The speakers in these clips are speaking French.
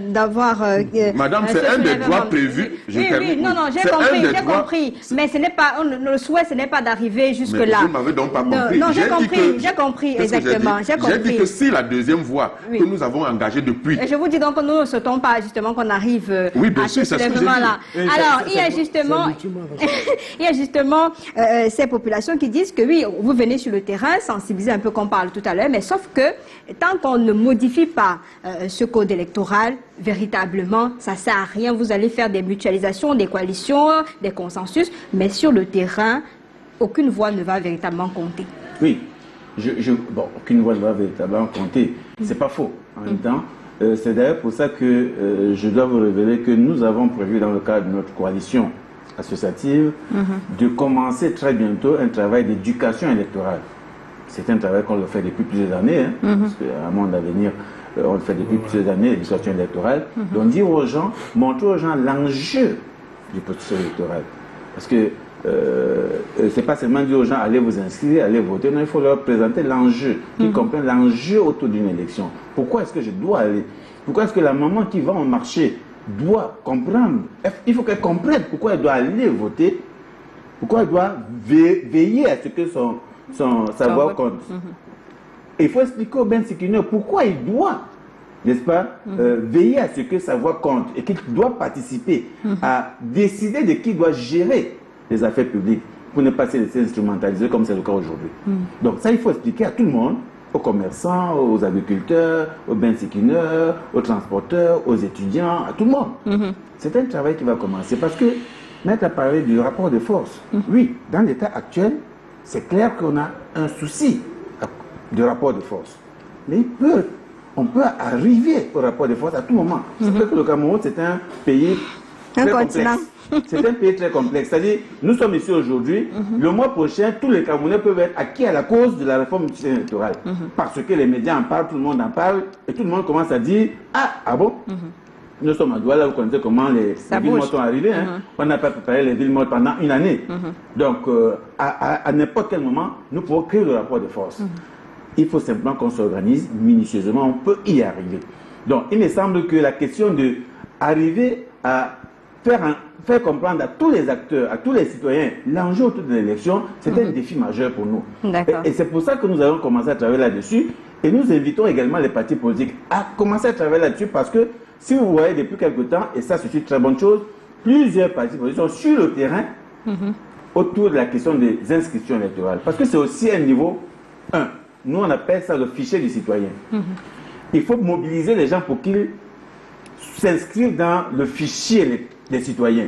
d'avoir... Madame, c'est un des droits prévus. Oui, non, j'ai compris. Mais ce n'est pas, le souhait, ce n'est pas d'arriver jusque-là. Vous ne m'avez donc pas compris. Non, j'ai compris, exactement. J'ai dit que si la deuxième voie que nous avons engagée depuis... Et je vous dis donc que nous ne souhaitons pas justement qu'on arrive bien à sûr, ce soulèvement-là. Alors, il y a justement ces populations qui disent que oui, vous venez sur le terrain, sensibiliser un peu qu'on parle tout à l'heure, mais sauf que tant qu'on ne modifie pas ce code électoral, véritablement, ça ne sert à rien. Vous allez faire des mutualisations, des coalitions, des consensus, mais sur le terrain, aucune voix ne va véritablement compter. Oui, aucune voix ne va véritablement compter. C'est pas faux. En même temps, c'est d'ailleurs pour ça que je dois vous révéler que nous avons prévu dans le cadre de notre coalition associative de commencer très bientôt un travail d'éducation électorale. C'est un travail qu'on le fait depuis plusieurs années, parce qu'à un moment à venir, on le fait depuis plusieurs années, l'éducation électorale. Donc dire aux gens, montrer aux gens l'enjeu du processus électoral. Parce que c'est pas seulement dire aux gens, allez vous inscrire, allez voter, non, il faut leur présenter l'enjeu, qu'ils comprennent l'enjeu autour d'une élection. Pourquoi est-ce que je dois aller? Pourquoi est-ce que la maman qui va au marché doit comprendre? Il faut qu'elle comprenne pourquoi elle doit aller voter, pourquoi elle doit veiller à ce que sa voix compte. Il faut expliquer au Ben Sikino pourquoi il doit, n'est-ce pas, veiller à ce que sa voix compte et qu'il doit participer à décider de qui doit gérer les affaires publiques pour ne pas se laisser instrumentaliser comme c'est le cas aujourd'hui. Donc ça, il faut expliquer à tout le monde, aux commerçants, aux agriculteurs, aux bensikineurs, aux transporteurs, aux étudiants, à tout le monde. C'est un travail qui va commencer parce que Maître a parlé du rapport de force. Oui, dans l'état actuel, c'est clair qu'on a un souci de rapport de force. Mais on peut arriver au rapport de force à tout moment. C'est vrai que le Cameroun, c'est un pays très complexe. C'est un pays très complexe. C'est-à-dire, nous sommes ici aujourd'hui, le mois prochain, tous les Camerounais peuvent être acquis à la cause de la réforme électorale. Parce que les médias en parlent, tout le monde en parle, et tout le monde commence à dire, ah bon nous sommes à Douala, vous connaissez comment les villes mortes sont arrivées. On n'a pas préparé les villes mortes pendant une année. Donc, à n'importe quel moment, nous pouvons créer le rapport de force. Il faut simplement qu'on s'organise minutieusement, on peut y arriver. Donc, il me semble que la question d'arriver à faire comprendre à tous les acteurs, à tous les citoyens, l'enjeu autour de l'élection, c'est un défi majeur pour nous. Et c'est pour ça que nous avons commencé à travailler là-dessus. Et nous invitons également les partis politiques à commencer à travailler là-dessus parce que si vous voyez depuis quelque temps, et ça c'est une très bonne chose, plusieurs partis politiques sont sur le terrain autour de la question des inscriptions électorales. Parce que c'est aussi un niveau 1. Nous on appelle ça le fichier du citoyen. Il faut mobiliser les gens pour qu'ils s'inscrivent dans le fichier des citoyens.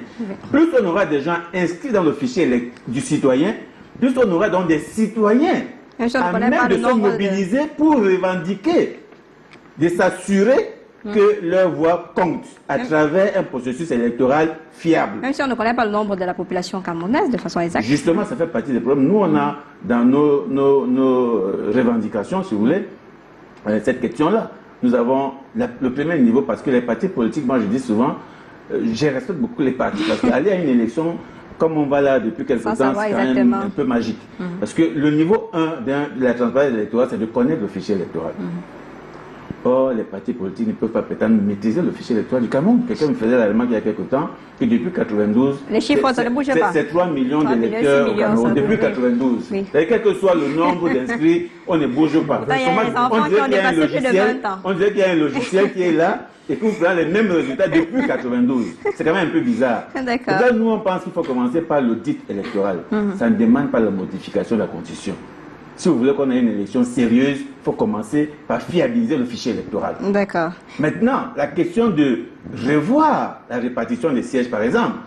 Plus on aura des gens inscrits dans le fichier du citoyen, plus on aura donc des citoyens à même de se mobiliser pour revendiquer, de s'assurer que leur voix compte à travers un processus électoral fiable. Même si on ne connaît pas le nombre de la population camerounaise de façon exacte. Justement, ça fait partie des problèmes. Nous, on a dans nos revendications, si vous voulez, cette question-là. Nous avons le premier niveau parce que les partis politiques, moi je dis souvent, je respecte beaucoup les partis parce qu'aller à une élection, comme on va là depuis quelques temps, c'est quand même un peu magique. Parce que le niveau 1 de la transparence électorale, c'est de connaître le fichier électoral. Or, les partis politiques ne peuvent pas prétendre maîtriser le fichier électoral du Cameroun. Quelqu'un me faisait la remarque il y a quelques temps que depuis 92, les chiffres, ça ne bouge pas. C'est 3 millions d'électeurs au Cameroun depuis 92. Oui. Quel que soit le nombre d'inscrits, on ne bouge pas. On dirait qu'il y a un logiciel qui est là et que vous prenez les mêmes résultats depuis 92. C'est quand même un peu bizarre. D'accord. Nous, on pense qu'il faut commencer par l'audit électoral. Ça ne demande pas la modification de la Constitution. Si vous voulez qu'on ait une élection sérieuse, il faut commencer par fiabiliser le fichier électoral. D'accord. Maintenant, la question de revoir la répartition des sièges, par exemple,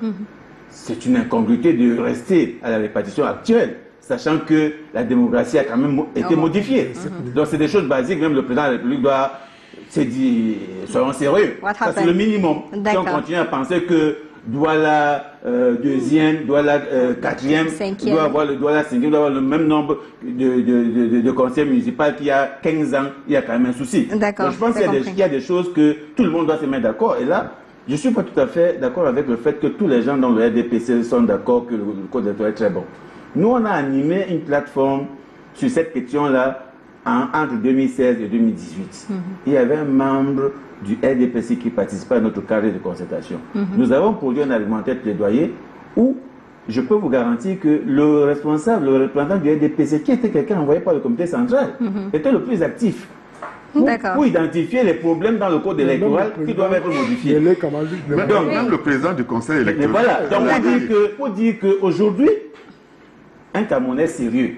c'est une incongruité de rester à la répartition actuelle, sachant que la démocratie a quand même été modifiée. Donc, c'est des choses basiques, même le président de la République doit se dire, soyons sérieux. Ça, c'est le minimum. Si on continue à penser que Douala deuxième, Douala quatrième, doit avoir le même nombre de conseils municipaux qu'il y a 15 ans, il y a quand même un souci. Donc, je pense qu'il y a des choses que tout le monde doit se mettre d'accord. Et là, je ne suis pas tout à fait d'accord avec le fait que tous les gens dans le RDPC sont d'accord que le code électoral est très bon. Nous, on a animé une plateforme sur cette question-là entre 2016 et 2018, il y avait un membre du RDPC qui participait à notre cadre de concertation. Nous avons produit un argumentaire plaidoyer où je peux vous garantir que le responsable, le représentant du RDPC, qui était quelqu'un envoyé par le comité central, était le plus actif pour identifier les problèmes dans le code électoral qui doivent être modifiés. Donc, même le président du conseil électoral. Voilà, donc pour dire qu'aujourd'hui, un Camerounais sérieux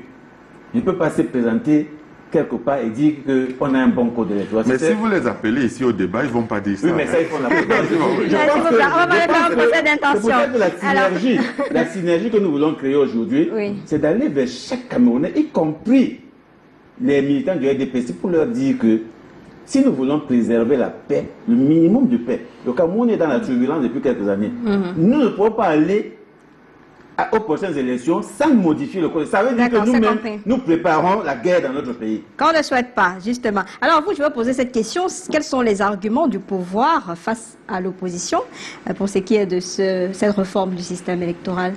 ne peut pas se présenter quelque part et dire qu'on a un bon code électoral. Mais si vous les appelez ici au débat, ils ne vont pas dire ça. Oui, mais ça, il faut l'appeler. La synergie que nous voulons créer aujourd'hui, c'est d'aller vers chaque Camerounais, y compris les militants du RDPC, pour leur dire que si nous voulons préserver la paix, le minimum de paix, le Cameroun est dans la turbulence depuis quelques années, nous ne pouvons pas aller aux prochaines élections sans modifier le code. Ça veut dire que nous-mêmes, nous préparons la guerre dans notre pays. Qu'on ne souhaite pas, justement. Alors vous, je vais poser cette question. Quels sont les arguments du pouvoir face à l'opposition pour ce qui est de cette réforme du système électoral?